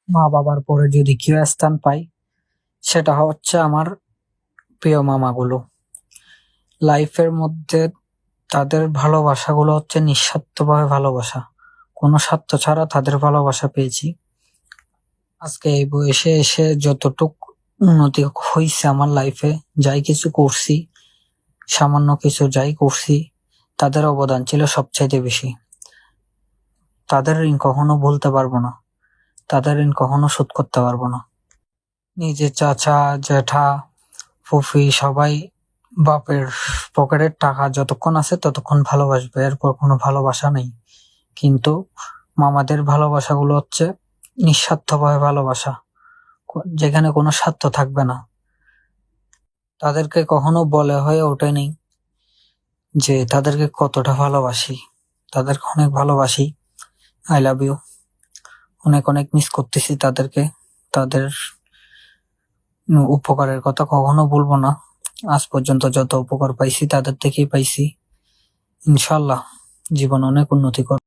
মা বাবার পরে যে দ্বিতীয় স্থান পাই সেটা হচ্ছে আমার প্রিয় মামাগুলো। লাইফের মধ্যে তাদের ভালোবাসাগুলো হচ্ছে নিঃস্বার্থভাবে ভালোবাসা, কোনো স্বার্থ ছাড়া তাদের ভালোবাসা পেয়েছি। আজকে এই বয়সে এসে যতটুক উন্নতি হয়েছে আমার লাইফে, যাই কিছু করছি, সামান্য কিছু যাই করছি, তাদের অবদান ছিল সবচাইতে বেশি। তাদের ঋণ কখনো ভুলতে পারবো না, তাদের ঋণ কখনো শোধ করতে পারবো না। নিজের চাচা, জ্যাঠা, ফুফি সবাই বাপের পকেটের টাকা যতক্ষণ আছে ততক্ষণ ভালোবাসবে, এরপর কোনো ভালোবাসা নেই। কিন্তু মামাদের ভালোবাসাগুলো হচ্ছে নিঃস্বার্থভাবে ভালোবাসা, যেখানে কোনো স্বার্থ থাকবে না। তাদেরকে কখনো বলে হয়ে ওঠেনি যে তাদেরকে কতটা ভালোবাসি। তাদেরকে অনেক ভালোবাসি। I love you. অনেক অনেক মিস করতেছি তাদেরকে। তাদের উপকারের কথা কখনো বলবো না। আজ পর্যন্ত যত উপকার পাইছি তাদের থেকেই পাইছি। ইনশাল্লাহ জীবন অনেক উন্নতি করবে।